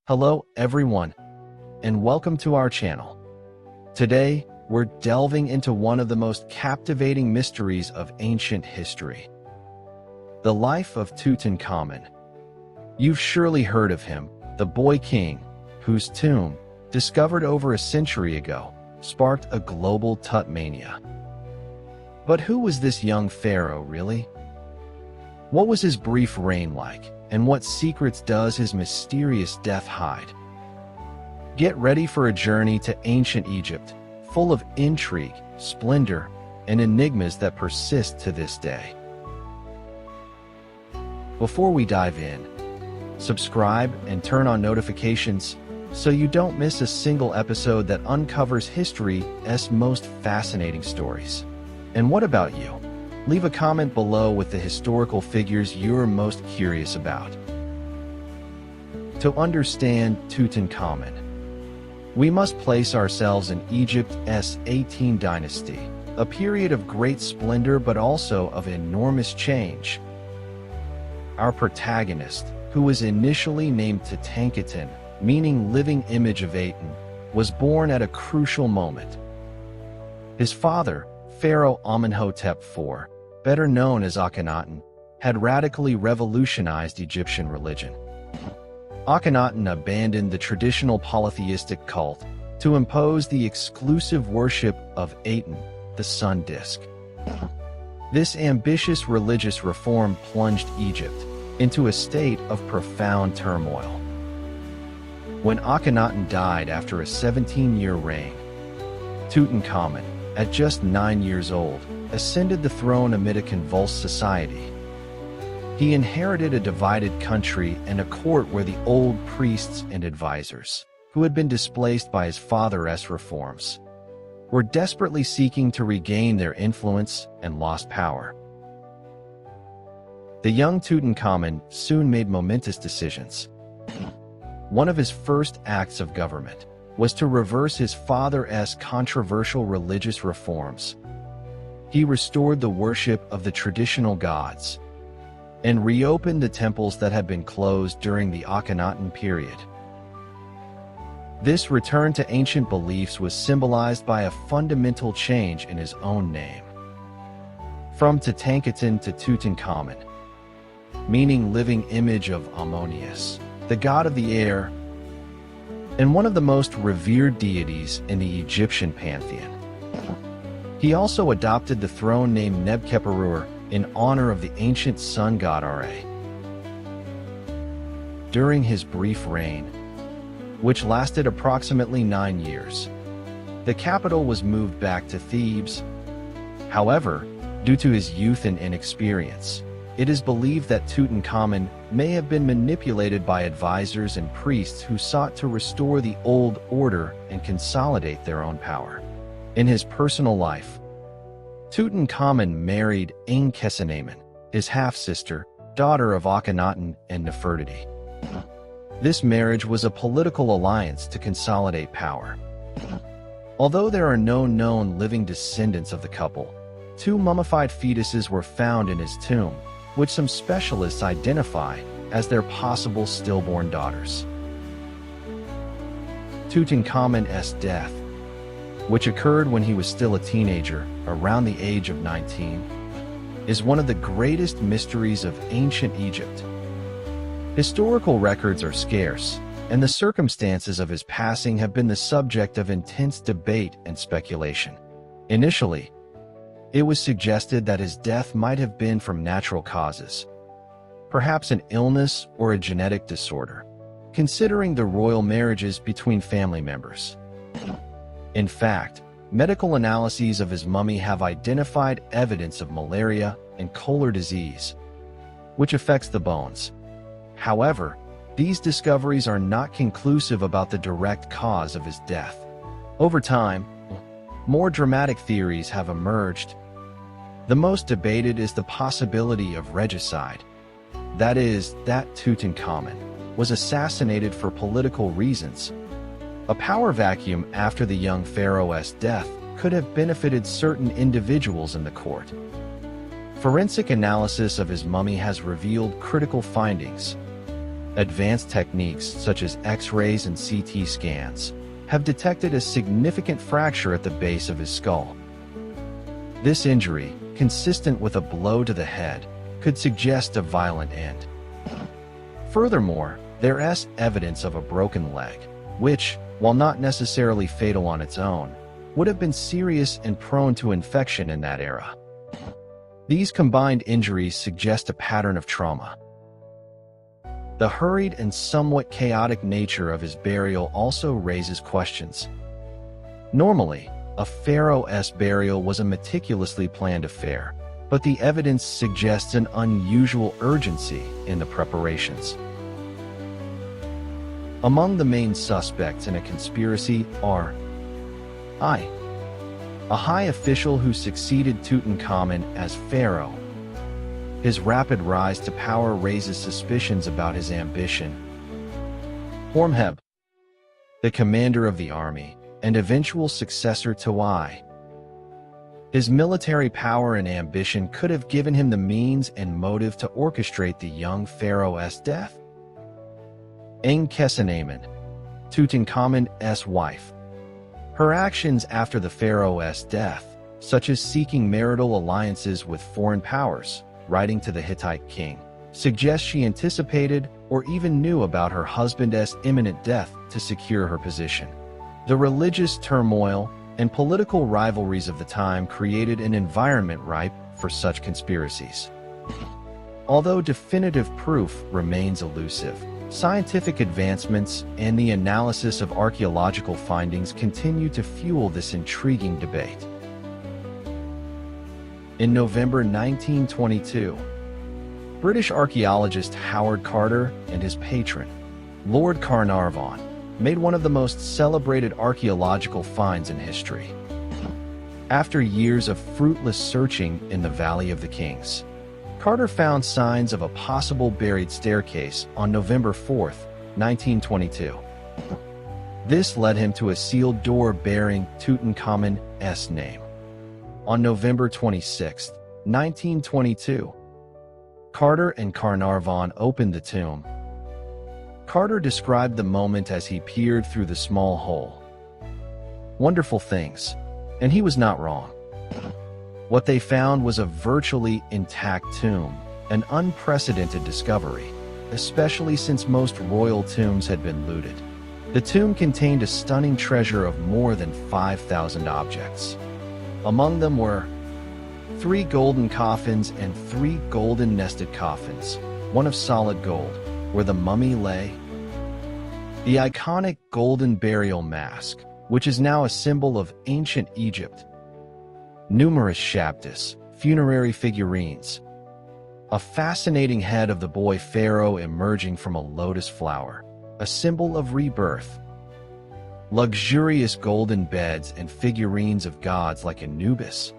Hello everyone, and welcome to our channel. Today, we're delving into one of the most captivating mysteries of ancient history. The life of Tutankhamun. You've surely heard of him, the boy king, whose tomb, discovered over a century ago, sparked a global Tut-mania. But who was this young pharaoh really? What was his brief reign like? And what secrets does his mysterious death hide? Get ready for a journey to ancient Egypt, full of intrigue, splendor, and enigmas that persist to this day. Before we dive in, subscribe and turn on notifications so you don't miss a single episode that uncovers history's most fascinating stories. And what about you? Leave a comment below with the historical figures you're most curious about. To understand Tutankhamun, we must place ourselves in Egypt's 18th dynasty, a period of great splendor but also of enormous change. Our protagonist, who was initially named Tutankhamun, meaning living image of Aten, was born at a crucial moment. His father, Pharaoh Amenhotep IV, better known as Akhenaten, had radically revolutionized Egyptian religion. Akhenaten abandoned the traditional polytheistic cult to impose the exclusive worship of Aten, the sun disk. This ambitious religious reform plunged Egypt into a state of profound turmoil. When Akhenaten died after a 17-year reign, Tutankhamun, at just 9 years old, ascended the throne amid a convulsed society. He inherited a divided country and a court where the old priests and advisors, who had been displaced by his father's reforms, were desperately seeking to regain their influence and lost power. The young Tutankhamun soon made momentous decisions. One of his first acts of government was to reverse his father's controversial religious reforms. He restored the worship of the traditional gods and reopened the temples that had been closed during the Akhenaten period. This return to ancient beliefs was symbolized by a fundamental change in his own name. From Tutankhamun to Tutankhamun, meaning living image of Ammonius, the god of the air, and one of the most revered deities in the Egyptian pantheon. He also adopted the throne name Nebkheperur in honor of the ancient sun god Ra. During his brief reign, which lasted approximately 9 years, the capital was moved back to Thebes. However, due to his youth and inexperience, it is believed that Tutankhamun may have been manipulated by advisors and priests who sought to restore the old order and consolidate their own power. In his personal life, Tutankhamun married Ankhesenamun, his half-sister, daughter of Akhenaten and Nefertiti. This marriage was a political alliance to consolidate power. Although there are no known living descendants of the couple, 2 mummified fetuses were found in his tomb, which some specialists identify as their possible stillborn daughters. Tutankhamun's death, which occurred when he was still a teenager, around the age of 19, is one of the greatest mysteries of ancient Egypt. Historical records are scarce, and the circumstances of his passing have been the subject of intense debate and speculation. Initially, it was suggested that his death might have been from natural causes, perhaps an illness or a genetic disorder, considering the royal marriages between family members. In fact, medical analyses of his mummy have identified evidence of malaria and choler disease, which affects the bones. However, these discoveries are not conclusive about the direct cause of his death. Over time, more dramatic theories have emerged. The most debated is the possibility of regicide. That is, that Tutankhamun was assassinated for political reasons. A power vacuum after the young pharaoh's death could have benefited certain individuals in the court. Forensic analysis of his mummy has revealed critical findings. Advanced techniques such as X-rays and CT scans have detected a significant fracture at the base of his skull. This injury, consistent with a blow to the head, could suggest a violent end. Furthermore, there is evidence of a broken leg, which, while not necessarily fatal on its own, would have been serious and prone to infection in that era. These combined injuries suggest a pattern of trauma. The hurried and somewhat chaotic nature of his burial also raises questions. Normally, a pharaoh's burial was a meticulously planned affair, but the evidence suggests an unusual urgency in the preparations. Among the main suspects in a conspiracy are a high official who succeeded Tutankhamun as pharaoh. His rapid rise to power raises suspicions about his ambition. Hormheb, the commander of the army and eventual successor to I. His military power and ambition could have given him the means and motive to orchestrate the young pharaoh's death. Enkhsenamun, Tutankhamun's wife. Her actions after the pharaoh's death, such as seeking marital alliances with foreign powers, writing to the Hittite king, suggest she anticipated or even knew about her husband's imminent death to secure her position. The religious turmoil and political rivalries of the time created an environment ripe for such conspiracies. Although definitive proof remains elusive, scientific advancements and the analysis of archaeological findings continue to fuel this intriguing debate. In November 1922, British archaeologist Howard Carter and his patron, Lord Carnarvon, made one of the most celebrated archaeological finds in history. After years of fruitless searching in the Valley of the Kings, Carter found signs of a possible buried staircase on November 4, 1922. This led him to a sealed door bearing Tutankhamun's name. On November 26, 1922, Carter and Carnarvon opened the tomb. Carter described the moment as he peered through the small hole. Wonderful things, and he was not wrong. What they found was a virtually intact tomb, an unprecedented discovery, especially since most royal tombs had been looted. The tomb contained a stunning treasure of more than 5,000 objects. Among them were 3 golden coffins and 3 golden nested coffins, one of solid gold, where the mummy lay. The iconic golden burial mask, which is now a symbol of ancient Egypt. Numerous shabdas, funerary figurines. A fascinating head of the boy Pharaoh emerging from a lotus flower, a symbol of rebirth. Luxurious golden beds and figurines of gods like Anubis.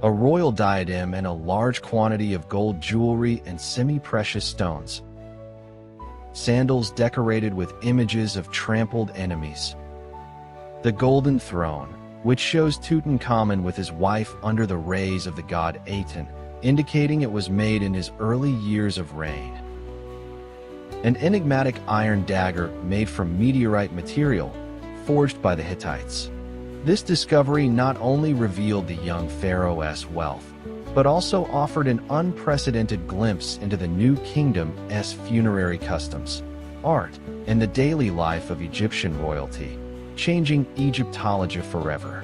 A royal diadem and a large quantity of gold jewelry and semi-precious stones. Sandals decorated with images of trampled enemies. The golden throne, which shows Tutankhamun with his wife under the rays of the god Aten, indicating it was made in his early years of reign. An enigmatic iron dagger made from meteorite material, forged by the Hittites. This discovery not only revealed the young pharaoh's wealth, but also offered an unprecedented glimpse into the new kingdom's funerary customs, art, and the daily life of Egyptian royalty, changing Egyptology forever.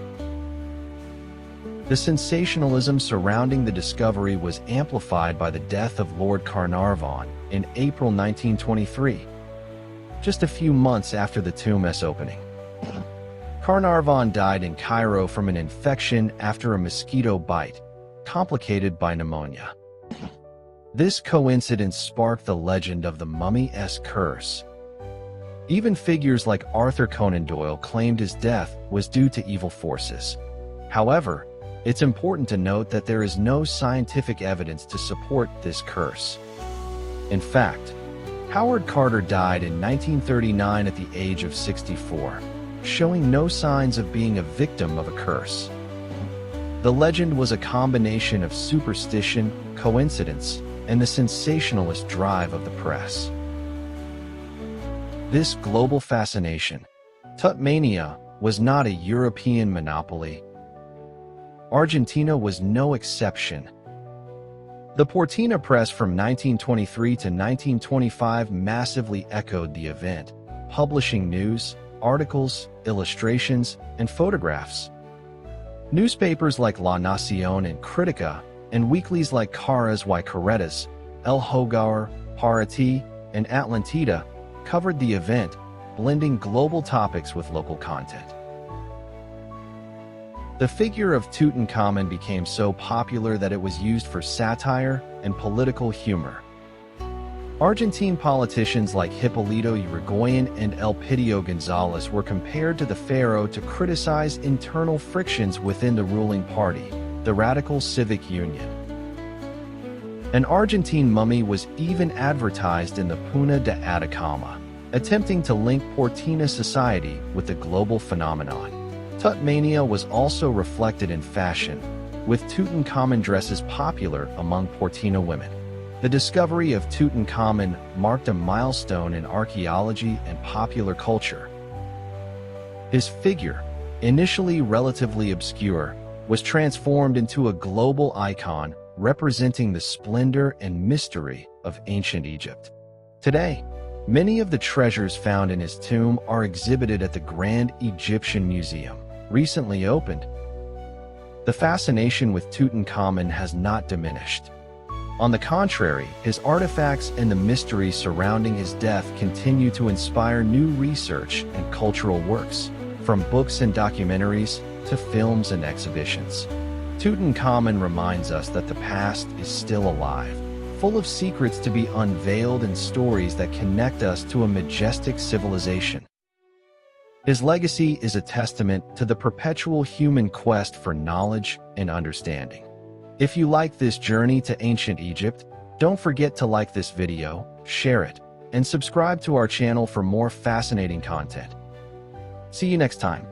The sensationalism surrounding the discovery was amplified by the death of Lord Carnarvon in April 1923, just a few months after the tomb's opening. Carnarvon died in Cairo from an infection after a mosquito bite, complicated by pneumonia. This coincidence sparked the legend of the mummy's curse. Even figures like Arthur Conan Doyle claimed his death was due to evil forces. However, it's important to note that there is no scientific evidence to support this curse. In fact, Howard Carter died in 1939 at the age of 64, showing no signs of being a victim of a curse. The legend was a combination of superstition, coincidence, and the sensationalist drive of the press. This global fascination, Tut-mania, was not a European monopoly. Argentina was no exception. The Portina press from 1923 to 1925 massively echoed the event, publishing news, articles, illustrations, and photographs. Newspapers like La Nación and Critica, and weeklies like Caras y Carretas, El Hogar, Parati, and Atlantida covered the event, blending global topics with local content. The figure of Tutankhamun became so popular that it was used for satire and political humor. Argentine politicians like Hipólito Yrigoyen and Elpidio González were compared to the pharaoh to criticize internal frictions within the ruling party, the Radical Civic Union. An Argentine mummy was even advertised in the Puna de Atacama, attempting to link Portina society with the global phenomenon. Tut-mania was also reflected in fashion, with Tutankhamun dresses popular among Portina women. The discovery of Tutankhamun marked a milestone in archaeology and popular culture. His figure, initially relatively obscure, was transformed into a global icon representing the splendor and mystery of ancient Egypt. Today, many of the treasures found in his tomb are exhibited at the Grand Egyptian Museum, recently opened. The fascination with Tutankhamun has not diminished. On the contrary, his artifacts and the mystery surrounding his death continue to inspire new research and cultural works, from books and documentaries to films and exhibitions. Tutankhamun reminds us that the past is still alive, full of secrets to be unveiled and stories that connect us to a majestic civilization. His legacy is a testament to the perpetual human quest for knowledge and understanding. If you like this journey to ancient Egypt, don't forget to like this video, share it, and subscribe to our channel for more fascinating content. See you next time.